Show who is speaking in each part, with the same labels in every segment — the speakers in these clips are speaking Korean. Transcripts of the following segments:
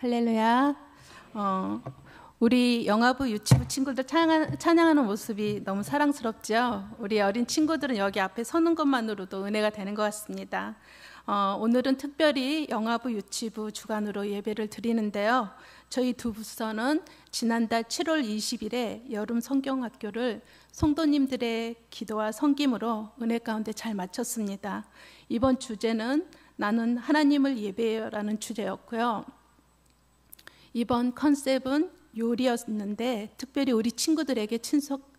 Speaker 1: 할렐루야. 우리 영화부 유치부 친구들 찬양하는 모습이 너무 사랑스럽죠. 우리 어린 친구들은 여기 앞에 서는 것만으로도 은혜가 되는 것 같습니다. 오늘은 특별히 영화부 유치부 주간으로 예배를 드리는데요. 저희 두 부서는 지난달 7월 20일에 여름 성경학교를 성도님들의 기도와 섬김으로 은혜 가운데 잘 마쳤습니다. 이번 주제는 나는 하나님을 예배해요라는 주제였고요. 이번 컨셉은 요리였는데 특별히 우리 친구들에게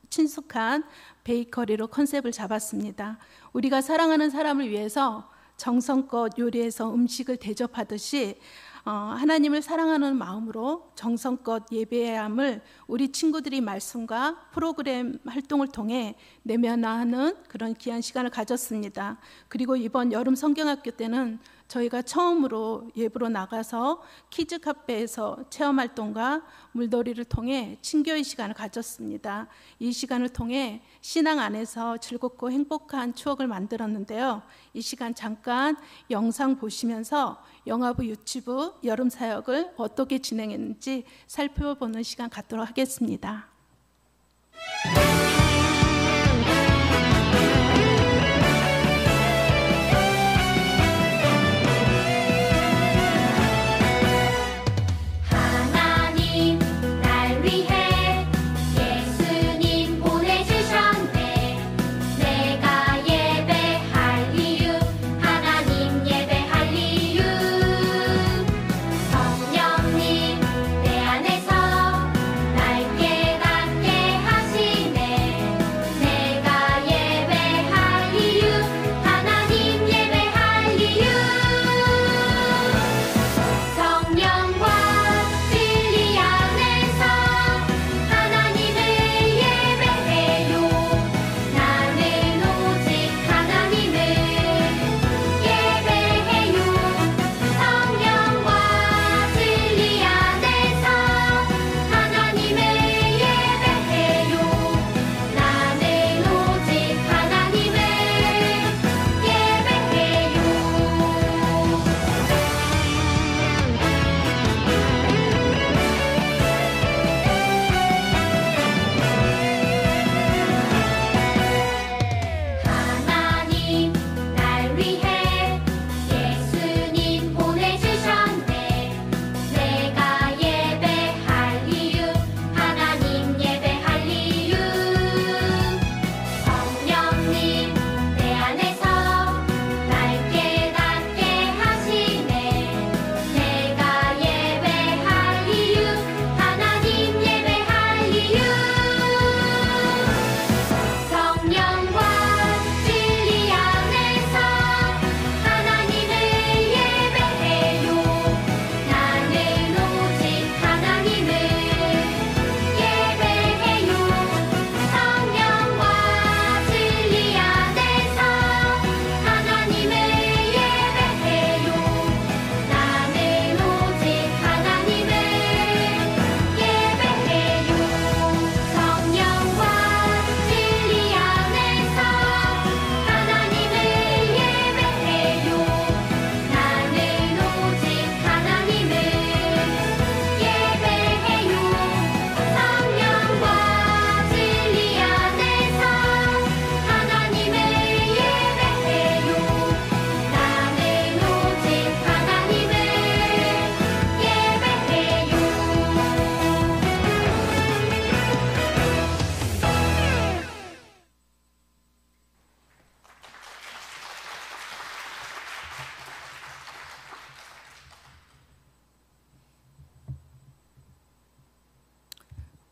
Speaker 1: 친숙한 베이커리로 컨셉을 잡았습니다. 우리가 사랑하는 사람을 위해서 정성껏 요리해서 음식을 대접하듯이 하나님을 사랑하는 마음으로 정성껏 예배해야 함을 우리 친구들이 말씀과 프로그램 활동을 통해 내면화하는 그런 귀한 시간을 가졌습니다. 그리고 이번 여름 성경학교 때는 저희가 처음으로 예부로 나가서 키즈 카페에서 체험활동과 물놀이를 통해 친교의 시간을 가졌습니다. 이 시간을 통해 신앙 안에서 즐겁고 행복한 추억을 만들었는데요. 이 시간 잠깐 영상 보시면서 영화부 유치부 여름 사역을 어떻게 진행했는지 살펴보는 시간 갖도록 하겠습니다.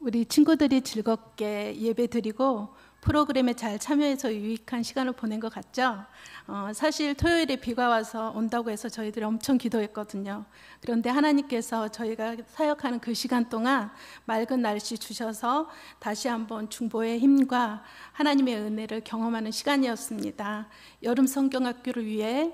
Speaker 1: 우리 친구들이 즐겁게 예배드리고 프로그램에 잘 참여해서 유익한 시간을 보낸 것 같죠? 사실 토요일에 비가 와서 온다고 해서 저희들이 엄청 기도했거든요. 그런데 하나님께서 저희가 사역하는 그 시간 동안 맑은 날씨 주셔서 다시 한번 중보의 힘과 하나님의 은혜를 경험하는 시간이었습니다. 여름 성경학교를 위해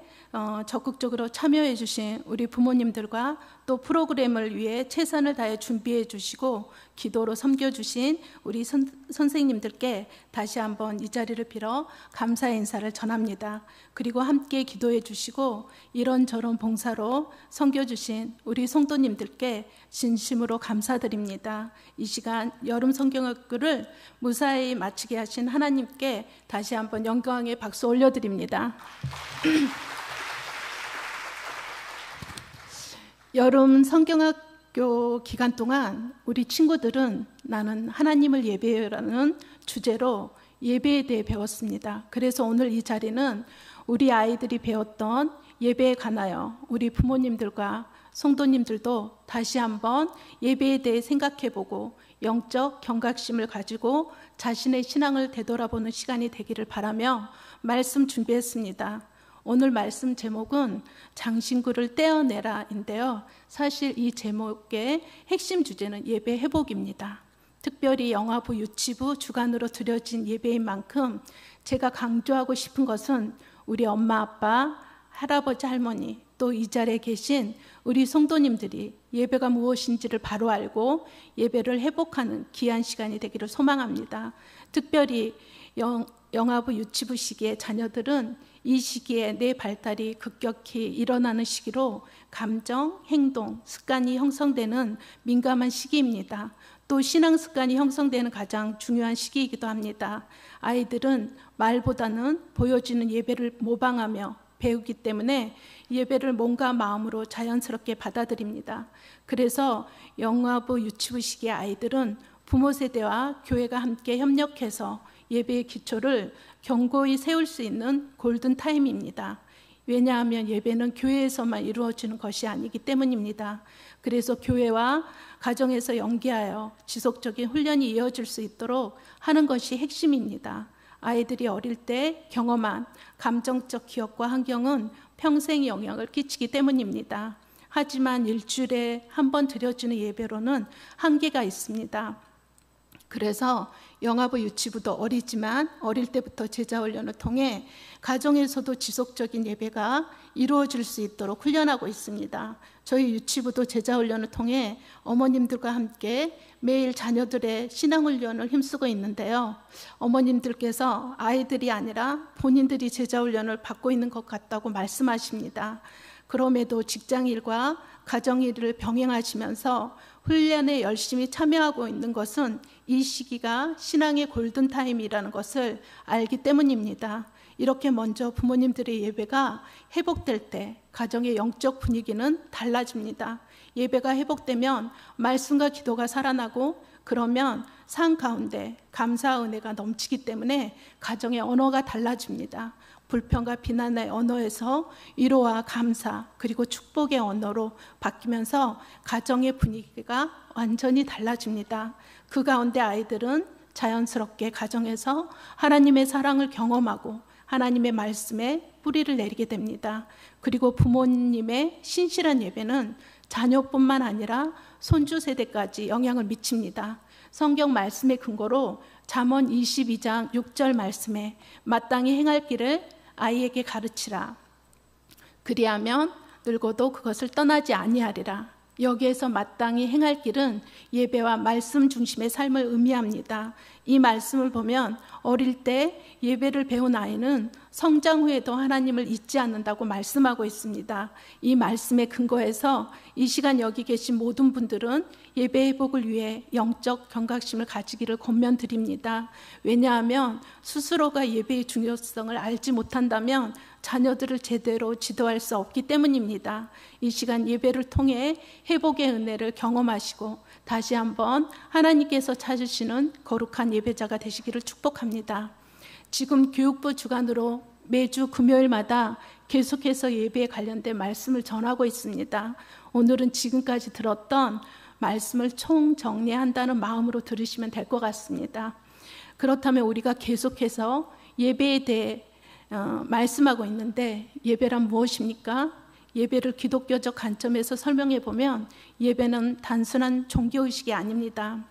Speaker 1: 적극적으로 참여해 주신 우리 부모님들과 또 프로그램을 위해 최선을 다해 준비해 주시고 기도로 섬겨주신 우리 선생님들께 다시 한번 이 자리를 빌어 감사의 인사를 전합니다. 그리고 함께 기도해 주시고 이런저런 봉사로 섬겨주신 우리 성도님들께 진심으로 감사드립니다. 이 시간 여름 성경학교를 무사히 마치게 하신 하나님께 다시 한번 영광의 박수 올려드립니다. 여름 성경학교 기간 동안 우리 친구들은 나는 하나님을 예배해요라는 주제로 예배에 대해 배웠습니다. 그래서 오늘 이 자리는 우리 아이들이 배웠던 예배에 관하여 우리 부모님들과 성도님들도 다시 한번 예배에 대해 생각해보고 영적 경각심을 가지고 자신의 신앙을 되돌아보는 시간이 되기를 바라며 말씀 준비했습니다. 오늘 말씀 제목은 장신구를 떼어내라인데요. 사실 이 제목의 핵심 주제는 예배 회복입니다. 특별히 영화부 유치부 주관으로 드려진 예배인 만큼 제가 강조하고 싶은 것은 우리 엄마 아빠, 할아버지 할머니 또 이 자리에 계신 우리 성도님들이 예배가 무엇인지를 바로 알고 예배를 회복하는 귀한 시간이 되기를 소망합니다. 특별히 영화부 유치부 시기의 자녀들은 이 시기에 내 발달이 급격히 일어나는 시기로 감정, 행동, 습관이 형성되는 민감한 시기입니다. 또 신앙 습관이 형성되는 가장 중요한 시기이기도 합니다. 아이들은 말보다는 보여지는 예배를 모방하며 배우기 때문에 예배를 몸과 마음으로 자연스럽게 받아들입니다. 그래서 영화부 유치부 시기의 아이들은 부모 세대와 교회가 함께 협력해서 예배의 기초를 견고히 세울 수 있는 골든타임입니다. 왜냐하면 예배는 교회에서만 이루어지는 것이 아니기 때문입니다. 그래서 교회와 가정에서 연계하여 지속적인 훈련이 이어질 수 있도록 하는 것이 핵심입니다. 아이들이 어릴 때 경험한 감정적 기억과 환경은 평생 영향을 끼치기 때문입니다. 하지만 일주일에 한 번 드려지는 예배로는 한계가 있습니다. 그래서 영화부 유치부도 어리지만 어릴 때부터 제자훈련을 통해 가정에서도 지속적인 예배가 이루어질 수 있도록 훈련하고 있습니다. 저희 유치부도 제자훈련을 통해 어머님들과 함께 매일 자녀들의 신앙훈련을 힘쓰고 있는데요. 어머님들께서 아이들이 아니라 본인들이 제자훈련을 받고 있는 것 같다고 말씀하십니다. 그럼에도 직장일과 가정일을 병행하시면서 훈련에 열심히 참여하고 있는 것은 이 시기가 신앙의 골든타임이라는 것을 알기 때문입니다. 이렇게 먼저 부모님들의 예배가 회복될 때 가정의 영적 분위기는 달라집니다. 예배가 회복되면 말씀과 기도가 살아나고 그러면 삶 가운데 감사 은혜가 넘치기 때문에 가정의 언어가 달라집니다. 불평과 비난의 언어에서 위로와 감사 그리고 축복의 언어로 바뀌면서 가정의 분위기가 완전히 달라집니다. 그 가운데 아이들은 자연스럽게 가정에서 하나님의 사랑을 경험하고 하나님의 말씀에 뿌리를 내리게 됩니다. 그리고 부모님의 신실한 예배는 자녀뿐만 아니라 손주 세대까지 영향을 미칩니다. 성경 말씀의 근거로 잠언 22장 6절 말씀에 마땅히 행할 길을 아이에게 가르치라. 그리하면 늙어도 그것을 떠나지 아니하리라. 여기에서 마땅히 행할 길은 예배와 말씀 중심의 삶을 의미합니다. 이 말씀을 보면 어릴 때 예배를 배운 아이는 성장 후에도 하나님을 잊지 않는다고 말씀하고 있습니다. 이 말씀에 근거해서 이 시간 여기 계신 모든 분들은 예배 회복을 위해 영적 경각심을 가지기를 권면드립니다. 왜냐하면 스스로가 예배의 중요성을 알지 못한다면 자녀들을 제대로 지도할 수 없기 때문입니다. 이 시간 예배를 통해 회복의 은혜를 경험하시고 다시 한번 하나님께서 찾으시는 거룩한 예배자가 되시기를 축복합니다. 지금 교육부 주관으로 매주 금요일마다 계속해서 예배에 관련된 말씀을 전하고 있습니다. 오늘은 지금까지 들었던 말씀을 총정리한다는 마음으로 들으시면 될 것 같습니다. 그렇다면 우리가 계속해서 예배에 대해 말씀하고 있는데 예배란 무엇입니까? 예배를 기독교적 관점에서 설명해 보면 예배는 단순한 종교의식이 아닙니다.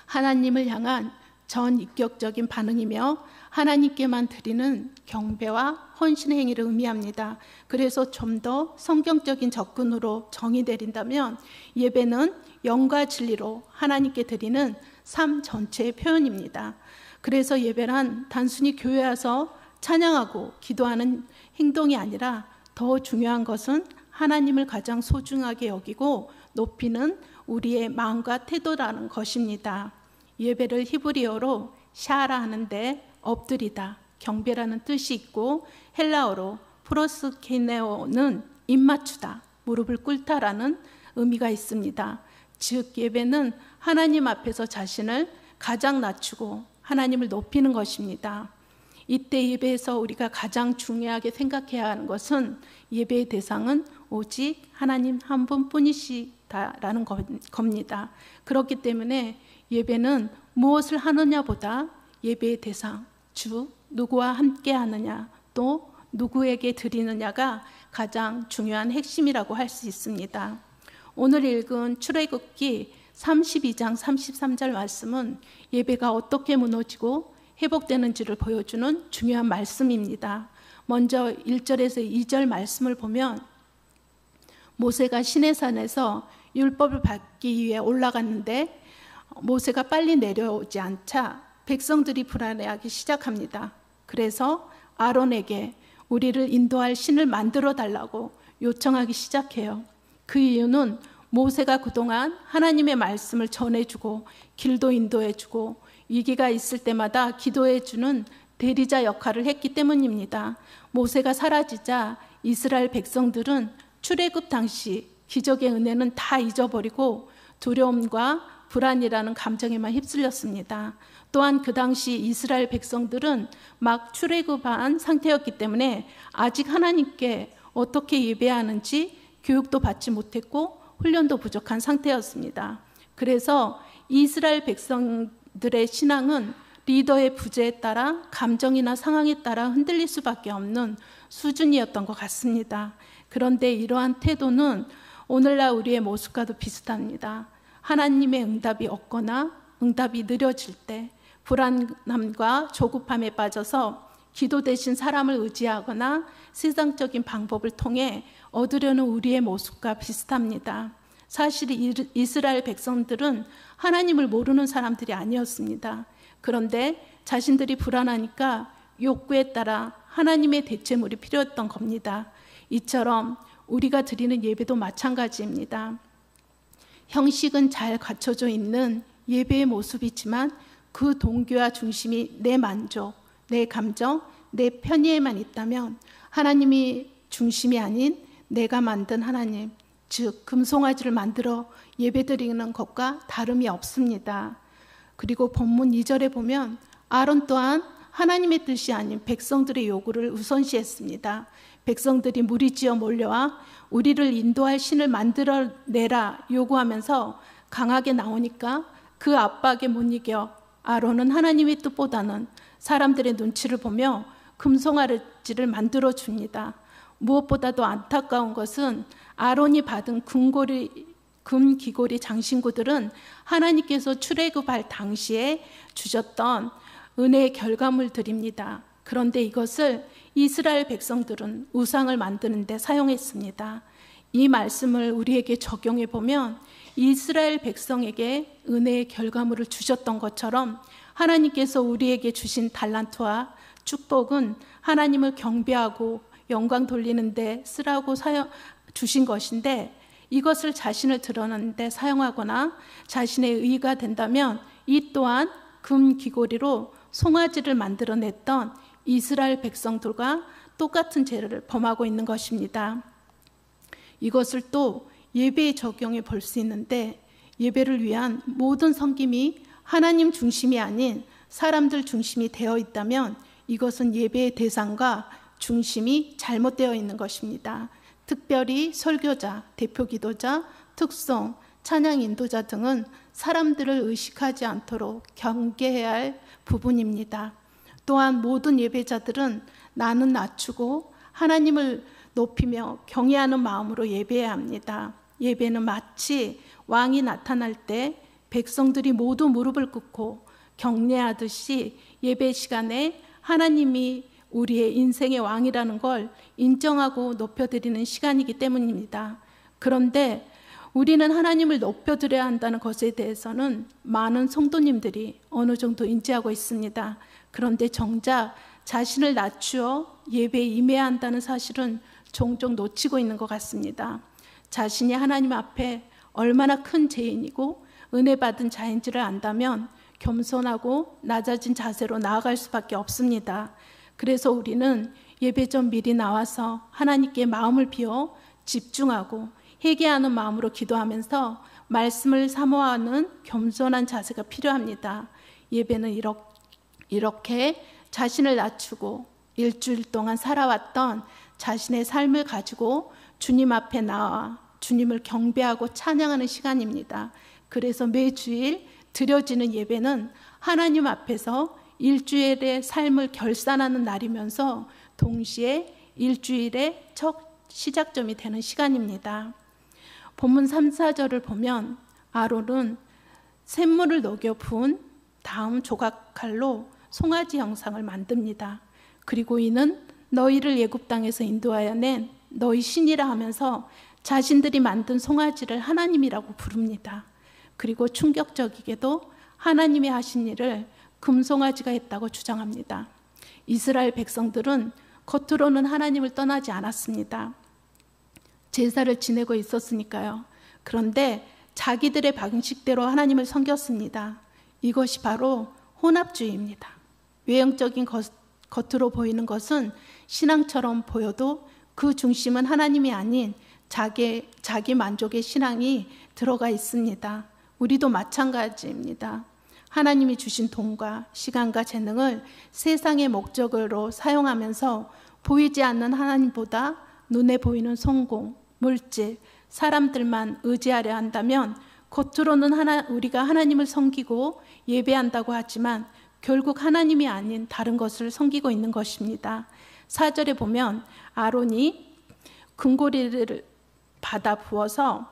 Speaker 1: 하나님을 향한 전인격적인 반응이며 하나님께만 드리는 경배와 헌신의 행위를 의미합니다. 그래서 좀 더 성경적인 접근으로 정의 내린다면 예배는 영과 진리로 하나님께 드리는 삶 전체의 표현입니다. 그래서 예배란 단순히 교회 와서 찬양하고 기도하는 행동이 아니라 더 중요한 것은 하나님을 가장 소중하게 여기고 높이는 우리의 마음과 태도라는 것입니다. 예배를 히브리어로 샤라 하는데 엎드리다, 경배라는 뜻이 있고 헬라어로 프로스케네오는 입맞추다, 무릎을 꿇다라는 의미가 있습니다. 즉 예배는 하나님 앞에서 자신을 가장 낮추고 하나님을 높이는 것입니다. 이때 예배에서 우리가 가장 중요하게 생각해야 하는 것은 예배의 대상은 오직 하나님 한 분뿐이시다라는 겁니다. 그렇기 때문에 예배는 무엇을 하느냐보다 예배의 대상, 주 누구와 함께 하느냐, 또 누구에게 드리느냐가 가장 중요한 핵심이라고 할 수 있습니다. 오늘 읽은 출애굽기 32장 33절 말씀은 예배가 어떻게 무너지고 회복되는지를 보여주는 중요한 말씀입니다. 먼저 1절에서 2절 말씀을 보면 모세가 시내산에서 율법을 받기 위해 올라갔는데 모세가 빨리 내려오지 않자 백성들이 불안해하기 시작합니다. 그래서 아론에게 우리를 인도할 신을 만들어 달라고 요청하기 시작해요. 그 이유는 모세가 그동안 하나님의 말씀을 전해주고 길도 인도해주고 위기가 있을 때마다 기도해주는 대리자 역할을 했기 때문입니다. 모세가 사라지자 이스라엘 백성들은 출애굽 당시 기적의 은혜는 다 잊어버리고 두려움과 불안이라는 감정에만 휩쓸렸습니다. 또한 그 당시 이스라엘 백성들은 막 출애굽한 상태였기 때문에 아직 하나님께 어떻게 예배해야 하는지 교육도 받지 못했고 훈련도 부족한 상태였습니다. 그래서 이스라엘 백성들의 신앙은 리더의 부재에 따라 감정이나 상황에 따라 흔들릴 수밖에 없는 수준이었던 것 같습니다. 그런데 이러한 태도는 오늘날 우리의 모습과도 비슷합니다. 하나님의 응답이 없거나 응답이 느려질 때 불안함과 조급함에 빠져서 기도 대신 사람을 의지하거나 세상적인 방법을 통해 얻으려는 우리의 모습과 비슷합니다. 사실 이스라엘 백성들은 하나님을 모르는 사람들이 아니었습니다. 그런데 자신들이 불안하니까 욕구에 따라 하나님의 대체물이 필요했던 겁니다. 이처럼 우리가 드리는 예배도 마찬가지입니다. 형식은 잘 갖춰져 있는 예배의 모습이지만 그 동기와 중심이 내 만족, 내 감정, 내 편의에만 있다면 하나님이 중심이 아닌 내가 만든 하나님, 즉 금송아지를 만들어 예배드리는 것과 다름이 없습니다. 그리고 본문 2절에 보면 아론 또한 하나님의 뜻이 아닌 백성들의 요구를 우선시했습니다. 백성들이 무리지어 몰려와 우리를 인도할 신을 만들어내라 요구하면서 강하게 나오니까 그 압박에 못 이겨 아론은 하나님의 뜻보다는 사람들의 눈치를 보며 금송아지를 만들어 줍니다. 무엇보다도 안타까운 것은 아론이 받은 금 귀고리 장신구들은 하나님께서 출애굽할 당시에 주셨던 은혜의 결과물들입니다. 그런데 이것을 이스라엘 백성들은 우상을 만드는 데 사용했습니다. 이 말씀을 우리에게 적용해 보면 이스라엘 백성에게 은혜의 결과물을 주셨던 것처럼 하나님께서 우리에게 주신 달란트와 축복은 하나님을 경배하고 영광 돌리는 데 쓰라고 주신 것인데 이것을 자신을 드러내는 데 사용하거나 자신의 의의가 된다면 이 또한 금 귀고리로 송아지를 만들어냈던 이스라엘 백성들과 똑같은 죄를 범하고 있는 것입니다. 이것을 또 예배에 적용해 볼 수 있는데 예배를 위한 모든 섬김이 하나님 중심이 아닌 사람들 중심이 되어 있다면 이것은 예배의 대상과 중심이 잘못되어 있는 것입니다. 특별히 설교자, 대표 기도자, 특송, 찬양 인도자 등은 사람들을 의식하지 않도록 경계해야 할 부분입니다. 또한 모든 예배자들은 나는 낮추고 하나님을 높이며 경외하는 마음으로 예배해야 합니다. 예배는 마치 왕이 나타날 때 백성들이 모두 무릎을 꿇고 경례하듯이 예배 시간에 하나님이 우리의 인생의 왕이라는 걸 인정하고 높여드리는 시간이기 때문입니다. 그런데 우리는 하나님을 높여드려야 한다는 것에 대해서는 많은 성도님들이 어느 정도 인지하고 있습니다. 그런데 정작 자신을 낮추어 예배에 임해야 한다는 사실은 종종 놓치고 있는 것 같습니다. 자신이 하나님 앞에 얼마나 큰 죄인이고 은혜 받은 자인지를 안다면 겸손하고 낮아진 자세로 나아갈 수밖에 없습니다. 그래서 우리는 예배 전 미리 나와서 하나님께 마음을 비워 집중하고 회개하는 마음으로 기도하면서 말씀을 사모하는 겸손한 자세가 필요합니다. 예배는 이렇게 자신을 낮추고 일주일 동안 살아왔던 자신의 삶을 가지고 주님 앞에 나와 주님을 경배하고 찬양하는 시간입니다. 그래서 매주일 드려지는 예배는 하나님 앞에서 일주일의 삶을 결산하는 날이면서 동시에 일주일의 첫 시작점이 되는 시간입니다. 본문 3, 4절을 보면 아론은 샘물을 녹여 부은 다음 조각칼로 송아지 형상을 만듭니다. 그리고 이는 너희를 애굽 땅에서 인도하여 낸 너희 신이라 하면서 자신들이 만든 송아지를 하나님이라고 부릅니다. 그리고 충격적이게도 하나님이 하신 일을 금송아지가 했다고 주장합니다. 이스라엘 백성들은 겉으로는 하나님을 떠나지 않았습니다. 제사를 지내고 있었으니까요. 그런데 자기들의 방식대로 하나님을 섬겼습니다. 이것이 바로 혼합주의입니다. 외형적인 겉으로 보이는 것은 신앙처럼 보여도 그 중심은 하나님이 아닌 자기 만족의 신앙이 들어가 있습니다. 우리도 마찬가지입니다. 하나님이 주신 돈과 시간과 재능을 세상의 목적으로 사용하면서 보이지 않는 하나님보다 눈에 보이는 성공, 물질, 사람들만 의지하려 한다면 겉으로는 우리가 하나님을 섬기고 예배한다고 하지만 결국 하나님이 아닌 다른 것을 섬기고 있는 것입니다. 4절에 보면 아론이 금고리를 받아 부어서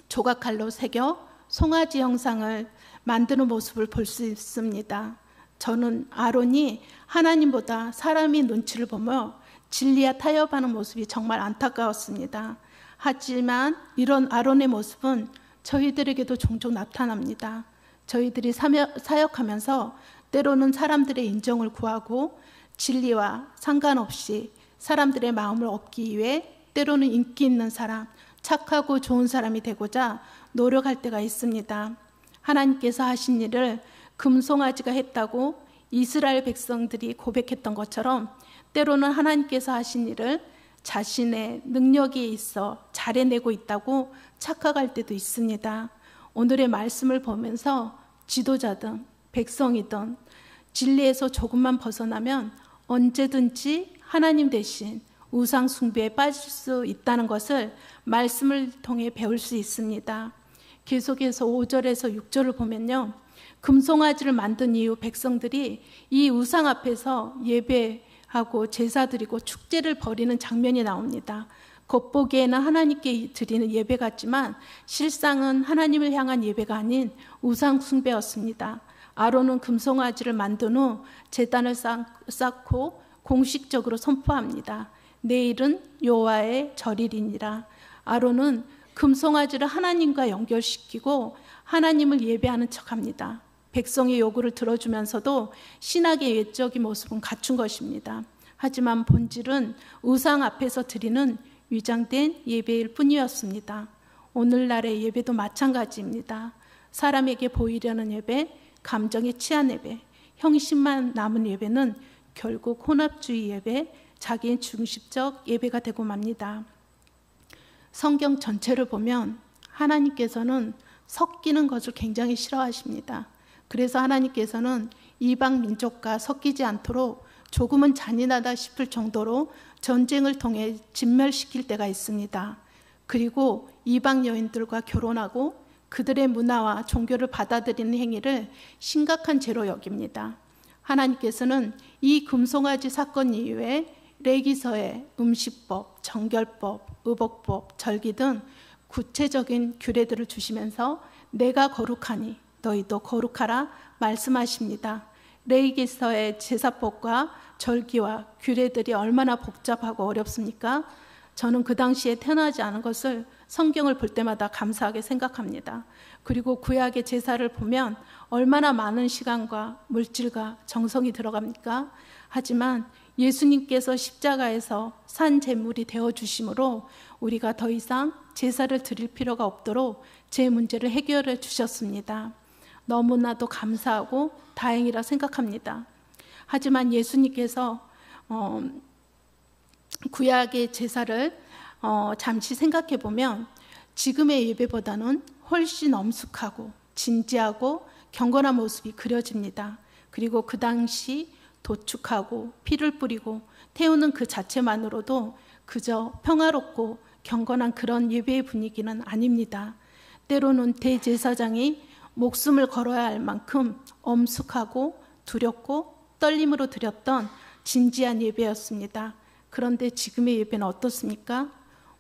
Speaker 1: 조각칼로 새겨 송아지 형상을 만드는 모습을 볼 수 있습니다. 저는 아론이 하나님보다 사람의 눈치를 보며 진리와 타협하는 모습이 정말 안타까웠습니다. 하지만 이런 아론의 모습은 저희들에게도 종종 나타납니다. 저희들이 사역하면서 때로는 사람들의 인정을 구하고 진리와 상관없이 사람들의 마음을 얻기 위해 때로는 인기 있는 사람, 착하고 좋은 사람이 되고자 노력할 때가 있습니다. 하나님께서 하신 일을 금송아지가 했다고 이스라엘 백성들이 고백했던 것처럼 때로는 하나님께서 하신 일을 자신의 능력이 있어 잘해내고 있다고 착각할 때도 있습니다. 오늘의 말씀을 보면서 지도자든 백성이든 진리에서 조금만 벗어나면 언제든지 하나님 대신 우상 숭배에 빠질 수 있다는 것을 말씀을 통해 배울 수 있습니다. 계속해서 5절에서 6절을 보면요, 금송아지를 만든 이후 백성들이 이 우상 앞에서 예배하고 제사드리고 축제를 벌이는 장면이 나옵니다. 겉보기에는 하나님께 드리는 예배 같지만 실상은 하나님을 향한 예배가 아닌 우상 숭배였습니다. 아론은 금송아지를 만든 후 제단을 쌓고 공식적으로 선포합니다. 내일은 여호와의 절일이니라. 아론은 금송아지를 하나님과 연결시키고 하나님을 예배하는 척합니다. 백성의 요구를 들어주면서도 신학의 외적인 모습은 갖춘 것입니다. 하지만 본질은 우상 앞에서 드리는 위장된 예배일 뿐이었습니다. 오늘날의 예배도 마찬가지입니다. 사람에게 보이려는 예배, 감정에 취한 예배, 형식만 남은 예배는 결국 혼합주의 예배, 자기 중심적 예배가 되고 맙니다. 성경 전체를 보면 하나님께서는 섞이는 것을 굉장히 싫어하십니다. 그래서 하나님께서는 이방 민족과 섞이지 않도록 조금은 잔인하다 싶을 정도로 전쟁을 통해 진멸시킬 때가 있습니다. 그리고 이방 여인들과 결혼하고 그들의 문화와 종교를 받아들이는 행위를 심각한 죄로 여깁니다. 하나님께서는 이 금송아지 사건 이후에 레위기서에 음식법, 정결법, 의복법, 절기 등 구체적인 규례들을 주시면서 내가 거룩하니 너희도 거룩하라 말씀하십니다. 레위기서의 제사법과 절기와 규례들이 얼마나 복잡하고 어렵습니까? 저는 그 당시에 태어나지 않은 것을 성경을 볼 때마다 감사하게 생각합니다. 그리고 구약의 제사를 보면 얼마나 많은 시간과 물질과 정성이 들어갑니까? 하지만 예수님께서 십자가에서 산 제물이 되어주심으로 우리가 더 이상 제사를 드릴 필요가 없도록 제 문제를 해결해 주셨습니다. 너무나도 감사하고 다행이라 생각합니다. 하지만 예수님께서 구약의 제사를 잠시 생각해 보면 지금의 예배보다는 훨씬 엄숙하고 진지하고 경건한 모습이 그려집니다. 그리고 그 당시 도축하고 피를 뿌리고 태우는 그 자체만으로도 그저 평화롭고 경건한 그런 예배의 분위기는 아닙니다. 때로는 대제사장이 목숨을 걸어야 할 만큼 엄숙하고 두렵고 떨림으로 드렸던 진지한 예배였습니다. 그런데 지금의 예배는 어떻습니까?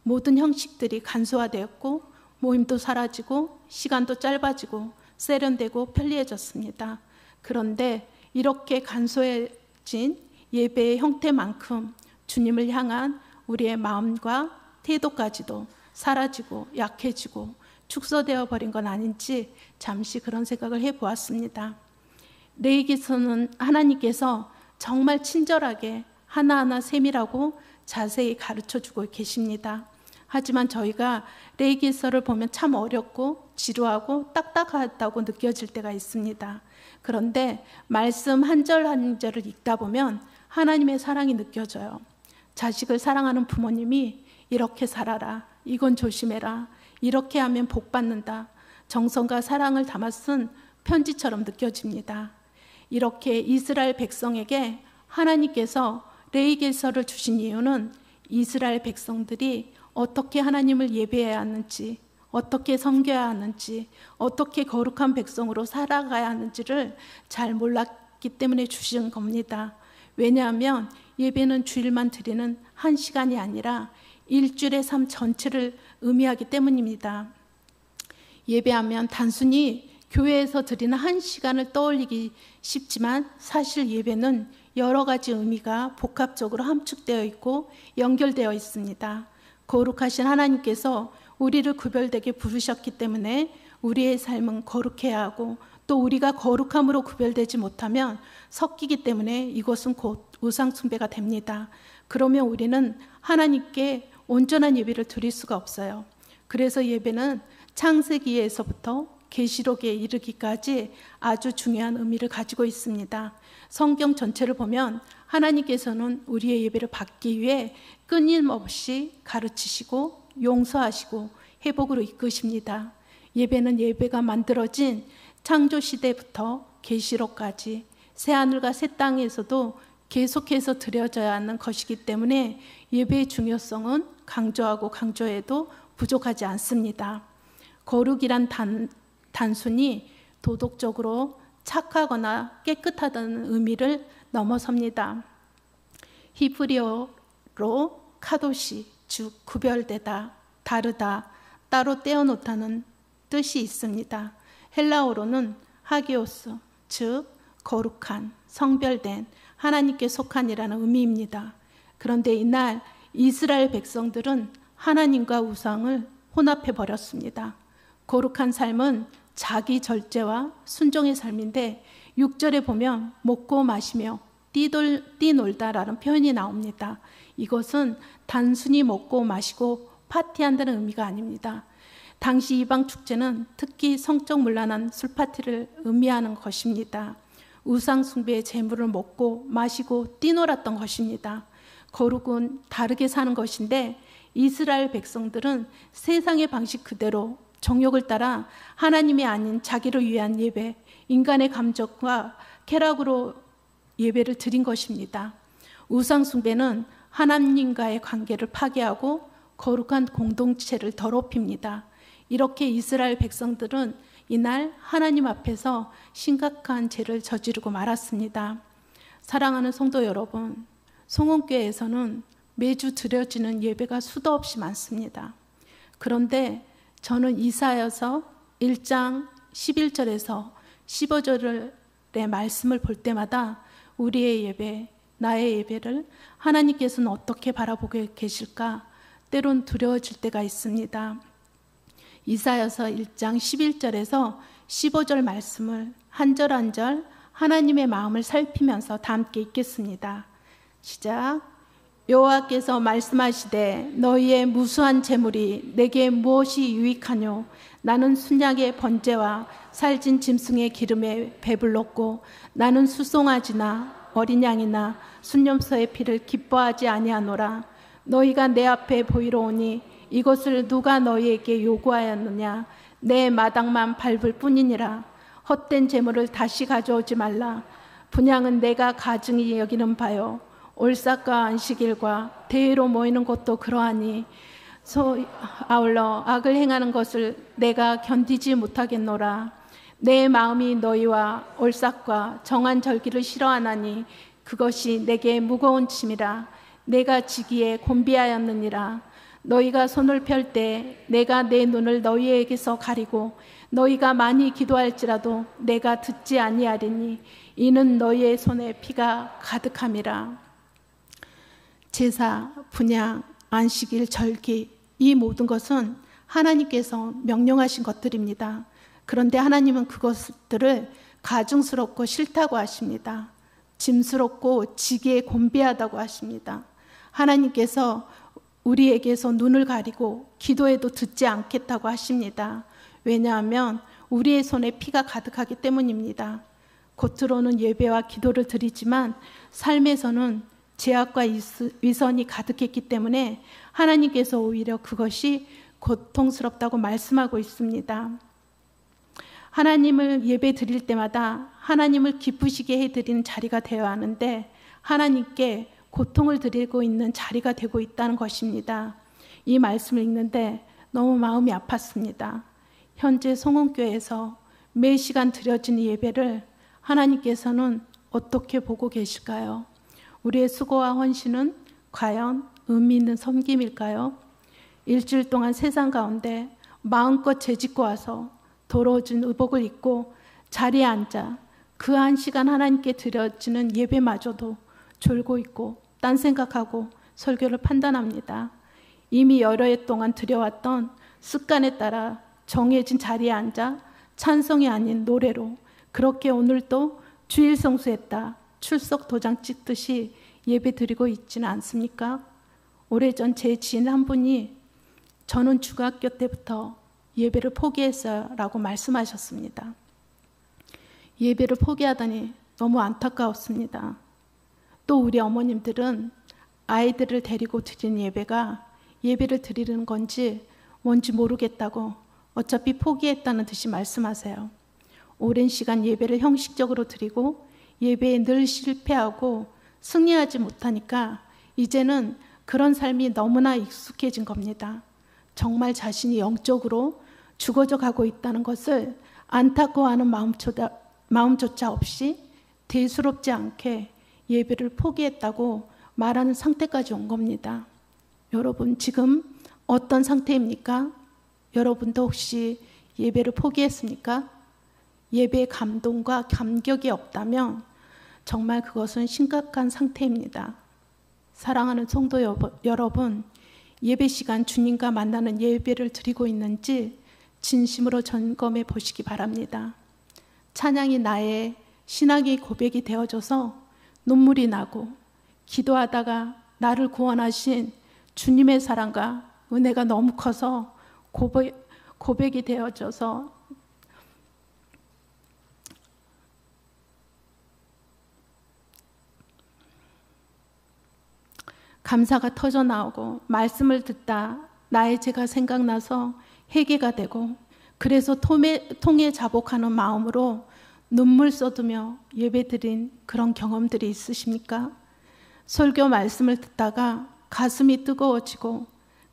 Speaker 1: 모든 형식들이 간소화되었고 모임도 사라지고 시간도 짧아지고 세련되고 편리해졌습니다. 그런데 이렇게 간소해진 예배의 형태만큼 주님을 향한 우리의 마음과 태도까지도 사라지고 약해지고 축소되어 버린 건 아닌지 잠시 그런 생각을 해보았습니다. 레위기서는 하나님께서 정말 친절하게 하나하나 세밀하고 자세히 가르쳐주고 계십니다. 하지만 저희가 레위기서를 보면 참 어렵고 지루하고 딱딱하다고 느껴질 때가 있습니다. 그런데 말씀 한 절 한 절을 읽다 보면 하나님의 사랑이 느껴져요. 자식을 사랑하는 부모님이 이렇게 살아라, 이건 조심해라, 이렇게 하면 복 받는다, 정성과 사랑을 담아 쓴 편지처럼 느껴집니다. 이렇게 이스라엘 백성에게 하나님께서 레위기서를 주신 이유는 이스라엘 백성들이 어떻게 하나님을 예배해야 하는지, 어떻게 섬겨야 하는지, 어떻게 거룩한 백성으로 살아가야 하는지를 잘 몰랐기 때문에 주신 겁니다. 왜냐하면 예배는 주일만 드리는 한 시간이 아니라 일주일의 삶 전체를 의미하기 때문입니다. 예배하면 단순히 교회에서 드리는 한 시간을 떠올리기 쉽지만 사실 예배는 여러 가지 의미가 복합적으로 함축되어 있고 연결되어 있습니다. 거룩하신 하나님께서 우리를 구별되게 부르셨기 때문에 우리의 삶은 거룩해야 하고 또 우리가 거룩함으로 구별되지 못하면 섞이기 때문에 이것은 곧 우상 숭배가 됩니다. 그러면 우리는 하나님께 온전한 예배를 드릴 수가 없어요. 그래서 예배는 창세기에서부터 계시록에 이르기까지 아주 중요한 의미를 가지고 있습니다. 성경 전체를 보면 하나님께서는 우리의 예배를 받기 위해 끊임없이 가르치시고 용서하시고 회복으로 이끄십니다. 예배는 예배가 만들어진 창조시대부터 계시록까지 새하늘과 새 땅에서도 계속해서 드려져야 하는 것이기 때문에 예배의 중요성은 강조하고 강조해도 부족하지 않습니다. 거룩이란 단순히 도덕적으로 착하거나 깨끗하다는 의미를 넘어섭니다. 히브리어로 카도시, 즉 구별되다, 다르다, 따로 떼어놓다는 뜻이 있습니다. 헬라어로는 하기오스, 즉 거룩한, 성별된, 하나님께 속한이라는 의미입니다. 그런데 이날 이스라엘 백성들은 하나님과 우상을 혼합해 버렸습니다. 거룩한 삶은 자기 절제와 순종의 삶인데 6절에 보면 먹고 마시며 뛰놀다라는 표현이 나옵니다. 이것은 단순히 먹고 마시고 파티한다는 의미가 아닙니다. 당시 이방 축제는 특히 성적 문란한 술파티를 의미하는 것입니다. 우상 숭배의 제물을 먹고 마시고 뛰놀았던 것입니다. 거룩은 다르게 사는 것인데 이스라엘 백성들은 세상의 방식 그대로 정욕을 따라 하나님이 아닌 자기를 위한 예배, 인간의 감정과 쾌락으로 예배를 드린 것입니다. 우상 숭배는 하나님과의 관계를 파괴하고 거룩한 공동체를 더럽힙니다. 이렇게 이스라엘 백성들은 이날 하나님 앞에서 심각한 죄를 저지르고 말았습니다. 사랑하는 성도 여러분, 송원교회에서는 매주 드려지는 예배가 수도 없이 많습니다. 그런데 저는 이사야서 1장 11절에서 15절의 말씀을 볼 때마다 우리의 예배, 나의 예배를 하나님께서는 어떻게 바라보고 계실까 때론 두려워질 때가 있습니다. 이사야서 1장 11절에서 15절 말씀을 한 절 한 절 하나님의 마음을 살피면서 다 함께 읽겠습니다. 시작. 여호와께서 말씀하시되 너희의 무수한 재물이 내게 무엇이 유익하뇨? 나는 순양의 번제와 살진 짐승의 기름에 배불렀고 나는 수송아지나 어린 양이나 순염소의 피를 기뻐하지 아니하노라. 너희가 내 앞에 보이러 오니 이것을 누가 너희에게 요구하였느냐? 내 마당만 밟을 뿐이니라. 헛된 재물을 다시 가져오지 말라. 분향은 내가 가증히 여기는 바요. 올삭과 안식일과 대회로 모이는 것도 그러하니 아울러 악을 행하는 것을 내가 견디지 못하겠노라. 내 마음이 너희와 올삭과 정한 절기를 싫어하나니 그것이 내게 무거운 짐이라. 내가 지기에 곤비하였느니라. 너희가 손을 펼 때 내가 내 눈을 너희에게서 가리고 너희가 많이 기도할지라도 내가 듣지 아니하리니 이는 너희의 손에 피가 가득함이라. 제사, 분향, 안식일, 절기 이 모든 것은 하나님께서 명령하신 것들입니다. 그런데 하나님은 그것들을 가증스럽고 싫다고 하십니다. 짐스럽고 지기에 곤비하다고 하십니다. 하나님께서 우리에게서 눈을 가리고 기도해도 듣지 않겠다고 하십니다. 왜냐하면 우리의 손에 피가 가득하기 때문입니다. 겉으로는 예배와 기도를 드리지만 삶에서는 죄악과 위선이 가득했기 때문에 하나님께서 오히려 그것이 고통스럽다고 말씀하고 있습니다. 하나님을 예배 드릴 때마다 하나님을 기쁘시게 해드리는 자리가 되어야 하는데 하나님께 고통을 드리고 있는 자리가 되고 있다는 것입니다. 이 말씀을 읽는데 너무 마음이 아팠습니다. 현재 송원교회에서 매 시간 드려지는 예배를 하나님께서는 어떻게 보고 계실까요? 우리의 수고와 헌신은 과연 의미 있는 섬김일까요? 일주일 동안 세상 가운데 마음껏 재짓고 와서 더러워진 의복을 입고 자리에 앉아 그 한 시간 하나님께 드려지는 예배마저도 졸고 있고 딴 생각하고 설교를 판단합니다. 이미 여러 해 동안 드려왔던 습관에 따라 정해진 자리에 앉아 찬송이 아닌 노래로 그렇게 오늘도 주일 성수했다 출석 도장 찍듯이 예배 드리고 있지는 않습니까? 오래전 제 지인 한 분이 저는 중학교 때부터 예배를 포기했어요 라고 말씀하셨습니다. 예배를 포기하다니 너무 안타까웠습니다. 또 우리 어머님들은 아이들을 데리고 드리는 예배가 예배를 드리는 건지 뭔지 모르겠다고 어차피 포기했다는 듯이 말씀하세요. 오랜 시간 예배를 형식적으로 드리고 예배에 늘 실패하고 승리하지 못하니까 이제는 그런 삶이 너무나 익숙해진 겁니다. 정말 자신이 영적으로 죽어져 가고 있다는 것을 안타까워하는 마음조차 없이 대수롭지 않게 예배를 포기했다고 말하는 상태까지 온 겁니다. 여러분 지금 어떤 상태입니까? 여러분도 혹시 예배를 포기했습니까? 예배의 감동과 감격이 없다면 정말 그것은 심각한 상태입니다. 사랑하는 성도 여러분, 예배 시간 주님과 만나는 예배를 드리고 있는지 진심으로 점검해 보시기 바랍니다. 찬양이 나의 신앙의 고백이 되어져서 눈물이 나고 기도하다가 나를 구원하신 주님의 사랑과 은혜가 너무 커서 고백이 되어져서 감사가 터져 나오고 말씀을 듣다 나의 죄가 생각나서 회개가 되고 그래서 통해 자복하는 마음으로 눈물 쏟으며 예배드린 그런 경험들이 있으십니까? 설교 말씀을 듣다가 가슴이 뜨거워지고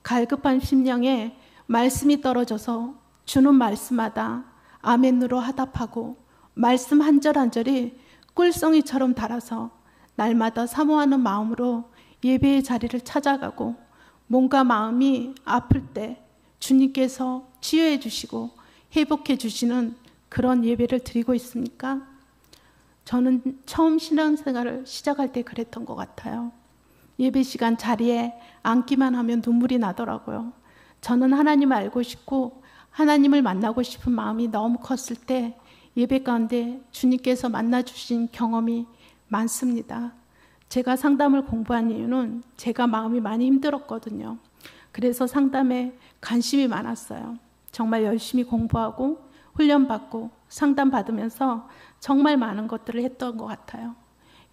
Speaker 1: 갈급한 심령에 말씀이 떨어져서 주는 말씀마다 아멘으로 화답하고 말씀 한 절 한 절이 꿀송이처럼 달아서 날마다 사모하는 마음으로 예배의 자리를 찾아가고 몸과 마음이 아플 때 주님께서 치유해 주시고 회복해 주시는 그런 예배를 드리고 있습니까? 저는 처음 신앙생활을 시작할 때 그랬던 것 같아요. 예배 시간 자리에 앉기만 하면 눈물이 나더라고요. 저는 하나님을 알고 싶고 하나님을 만나고 싶은 마음이 너무 컸을 때 예배 가운데 주님께서 만나주신 경험이 많습니다. 제가 상담을 공부한 이유는 제가 마음이 많이 힘들었거든요. 그래서 상담에 관심이 많았어요. 정말 열심히 공부하고 훈련받고 상담받으면서 정말 많은 것들을 했던 것 같아요.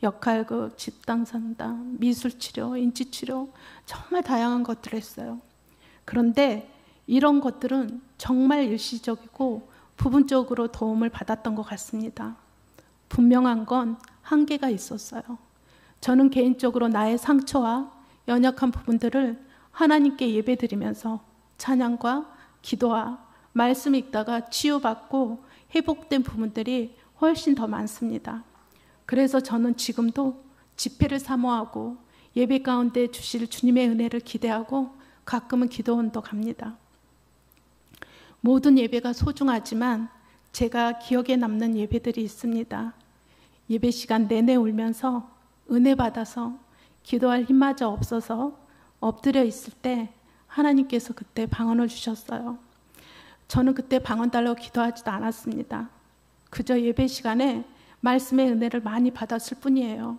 Speaker 1: 역할극, 집단상담, 미술치료, 인지치료, 정말 다양한 것들을 했어요. 그런데 이런 것들은 정말 일시적이고 부분적으로 도움을 받았던 것 같습니다. 분명한 건 한계가 있었어요. 저는 개인적으로 나의 상처와 연약한 부분들을 하나님께 예배드리면서 찬양과 기도와 말씀 읽다가 치유받고 회복된 부분들이 훨씬 더 많습니다. 그래서 저는 지금도 집회를 사모하고 예배 가운데 주실 주님의 은혜를 기대하고 가끔은 기도원도 갑니다. 모든 예배가 소중하지만 제가 기억에 남는 예배들이 있습니다. 예배 시간 내내 울면서 은혜 받아서 기도할 힘마저 없어서 엎드려 있을 때 하나님께서 그때 방언을 주셨어요. 저는 그때 방언 달라고 기도하지도 않았습니다. 그저 예배 시간에 말씀의 은혜를 많이 받았을 뿐이에요.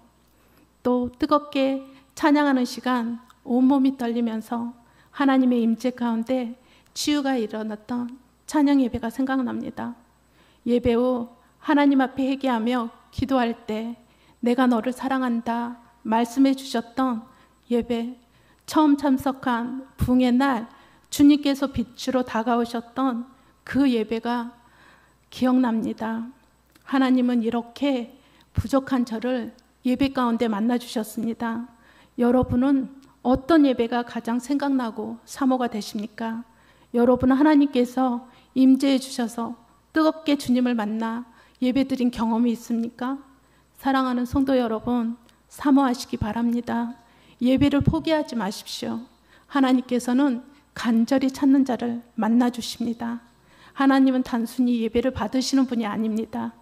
Speaker 1: 또 뜨겁게 찬양하는 시간 온몸이 떨리면서 하나님의 임재 가운데 치유가 일어났던 찬양 예배가 생각납니다. 예배 후 하나님 앞에 회개하며 기도할 때 내가 너를 사랑한다 말씀해 주셨던 예배, 처음 참석한 부흥의 날 주님께서 빛으로 다가오셨던 그 예배가 기억납니다. 하나님은 이렇게 부족한 저를 예배 가운데 만나주셨습니다. 여러분은 어떤 예배가 가장 생각나고 사모가 되십니까? 여러분은 하나님께서 임재해 주셔서 뜨겁게 주님을 만나 예배드린 경험이 있습니까? 사랑하는 성도 여러분, 사모하시기 바랍니다. 예배를 포기하지 마십시오. 하나님께서는 간절히 찾는 자를 만나주십니다. 하나님은 단순히 예배를 받으시는 분이 아닙니다.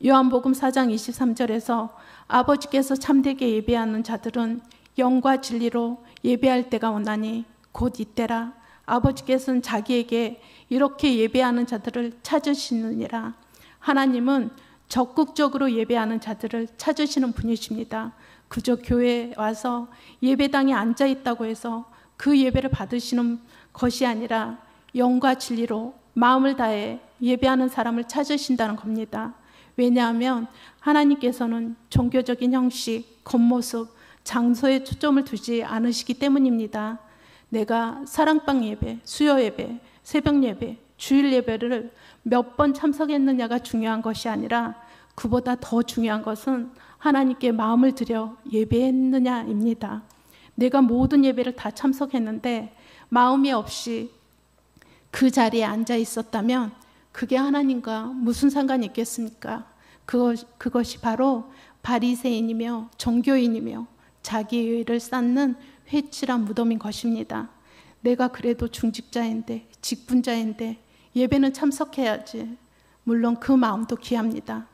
Speaker 1: 요한복음 4장 23절에서 아버지께서 참되게 예배하는 자들은 영과 진리로 예배할 때가 오나니 곧 이때라. 아버지께서는 자기에게 이렇게 예배하는 자들을 찾으시느니라. 하나님은 적극적으로 예배하는 자들을 찾으시는 분이십니다. 그저 교회에 와서 예배당에 앉아 있다고 해서 그 예배를 받으시는 것이 아니라 영과 진리로 마음을 다해 예배하는 사람을 찾으신다는 겁니다. 왜냐하면 하나님께서는 종교적인 형식, 겉모습, 장소에 초점을 두지 않으시기 때문입니다. 내가 사랑방 예배, 수요 예배, 새벽 예배, 주일 예배를 몇 번 참석했느냐가 중요한 것이 아니라 그보다 더 중요한 것은 하나님께 마음을 들여 예배했느냐입니다. 내가 모든 예배를 다 참석했는데 마음이 없이 그 자리에 앉아 있었다면 그게 하나님과 무슨 상관이 있겠습니까? 그것이 바로 바리새인이며 종교인이며 자기의를 쌓는 회칠한 무덤인 것입니다. 내가 그래도 중직자인데 직분자인데 예배는 참석해야지. 물론 그 마음도 귀합니다.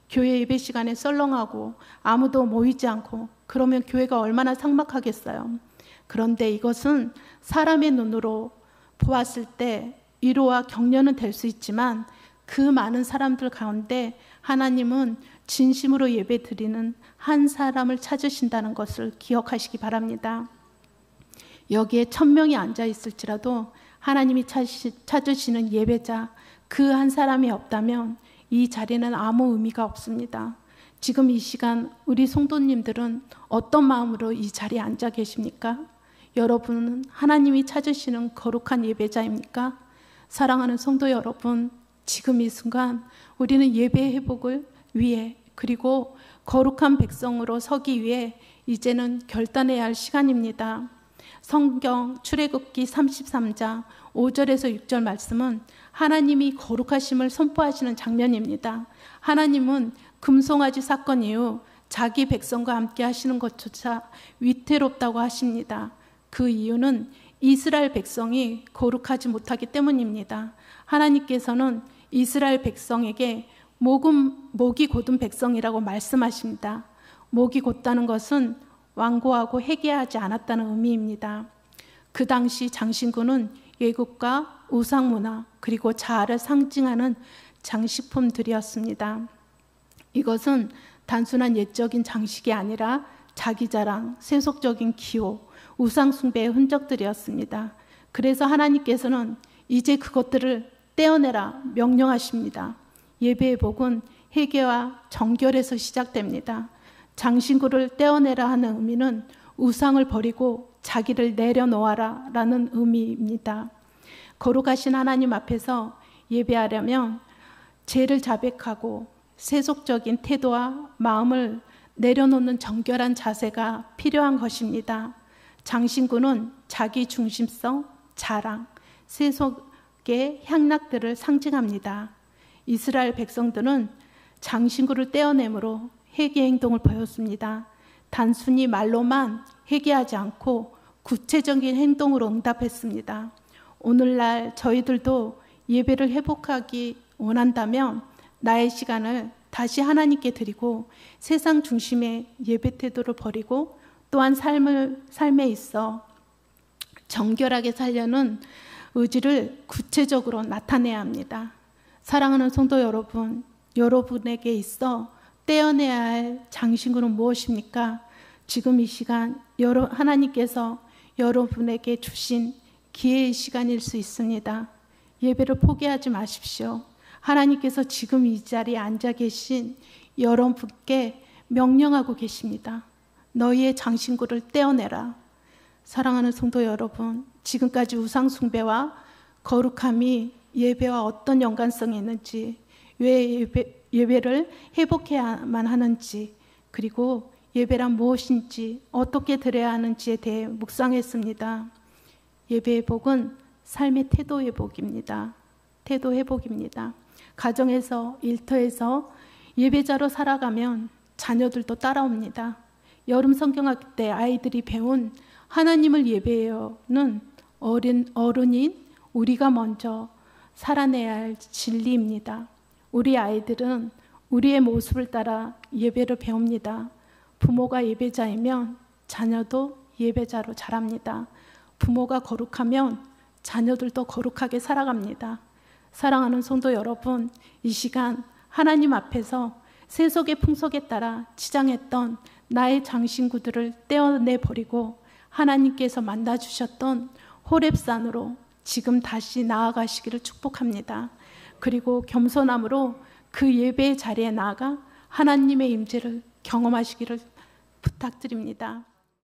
Speaker 1: 교회 예배 시간에 썰렁하고 아무도 모이지 않고 그러면 교회가 얼마나 삭막하겠어요. 그런데 이것은 사람의 눈으로 보았을 때 위로와 격려는 될 수 있지만 그 많은 사람들 가운데 하나님은 진심으로 예배 드리는 한 사람을 찾으신다는 것을 기억하시기 바랍니다. 여기에 1000명이 앉아 있을지라도 하나님이 찾으시는 예배자 그 한 사람이 없다면 이 자리는 아무 의미가 없습니다. 지금 이 시간 우리 성도님들은 어떤 마음으로 이 자리에 앉아 계십니까? 여러분은 하나님이 찾으시는 거룩한 예배자입니까? 사랑하는 성도 여러분, 지금 이 순간 우리는 예배 회복을 위해 그리고 거룩한 백성으로 서기 위해 이제는 결단해야 할 시간입니다. 성경 출애굽기 33장 5절에서 6절 말씀은 하나님이 거룩하심을 선포하시는 장면입니다. 하나님은 금송아지 사건 이후 자기 백성과 함께 하시는 것조차 위태롭다고 하십니다. 그 이유는 이스라엘 백성이 거룩하지 못하기 때문입니다. 하나님께서는 이스라엘 백성에게 목이 곧은 백성이라고 말씀하십니다. 목이 곧다는 것은 완고하고 회개하지 않았다는 의미입니다. 그 당시 장신구는 예국과 우상문화 그리고 자아를 상징하는 장식품들이었습니다. 이것은 단순한 옛적인 장식이 아니라 자기자랑, 세속적인 기호, 우상숭배의 흔적들이었습니다. 그래서 하나님께서는 이제 그것들을 떼어내라 명령하십니다. 예배의 복은 회개와 정결에서 시작됩니다. 장신구를 떼어내라 하는 의미는 우상을 버리고 자기를 내려놓아라 라는 의미입니다. 거룩하신 하나님 앞에서 예배하려면 죄를 자백하고 세속적인 태도와 마음을 내려놓는 정결한 자세가 필요한 것입니다. 장신구는 자기 중심성, 자랑, 세속의 향락들을 상징합니다. 이스라엘 백성들은 장신구를 떼어내므로 회개 행동을 보였습니다. 단순히 말로만 회개하지 않고 구체적인 행동으로 응답했습니다. 오늘날 저희들도 예배를 회복하기 원한다면 나의 시간을 다시 하나님께 드리고 세상 중심의 예배 태도를 버리고 또한 삶에 있어 정결하게 살려는 의지를 구체적으로 나타내야 합니다. 사랑하는 성도 여러분, 여러분에게 있어 떼어내야 할 장신구는 무엇입니까? 지금 이 시간 하나님께서 여러분에게 주신 기회의 시간일 수 있습니다. 예배를 포기하지 마십시오. 하나님께서 지금 이 자리에 앉아 계신 여러분께 명령하고 계십니다. 너희의 장신구를 떼어내라. 사랑하는 성도 여러분, 지금까지 우상숭배와 거룩함이 예배와 어떤 연관성이 있는지, 왜 예배를 회복해야만 하는지, 그리고 예배란 무엇인지, 어떻게 드려야 하는지에 대해 묵상했습니다. 예배의 복은 삶의 태도 회복입니다. 태도 회복입니다. 가정에서, 일터에서 예배자로 살아가면 자녀들도 따라옵니다. 여름 성경학교 때 아이들이 배운 하나님을 예배해요는 어른인 우리가 먼저 살아내야 할 진리입니다. 우리 아이들은 우리의 모습을 따라 예배를 배웁니다. 부모가 예배자이면 자녀도 예배자로 자랍니다. 부모가 거룩하면 자녀들도 거룩하게 살아갑니다. 사랑하는 성도 여러분, 이 시간 하나님 앞에서 세속의 풍속에 따라 치장했던 나의 장신구들을 떼어내버리고 하나님께서 만나주셨던 호렙산으로 지금 다시 나아가시기를 축복합니다. 그리고 겸손함으로 그 예배의 자리에 나아가 하나님의 임재를 경험하시기를 부탁드립니다.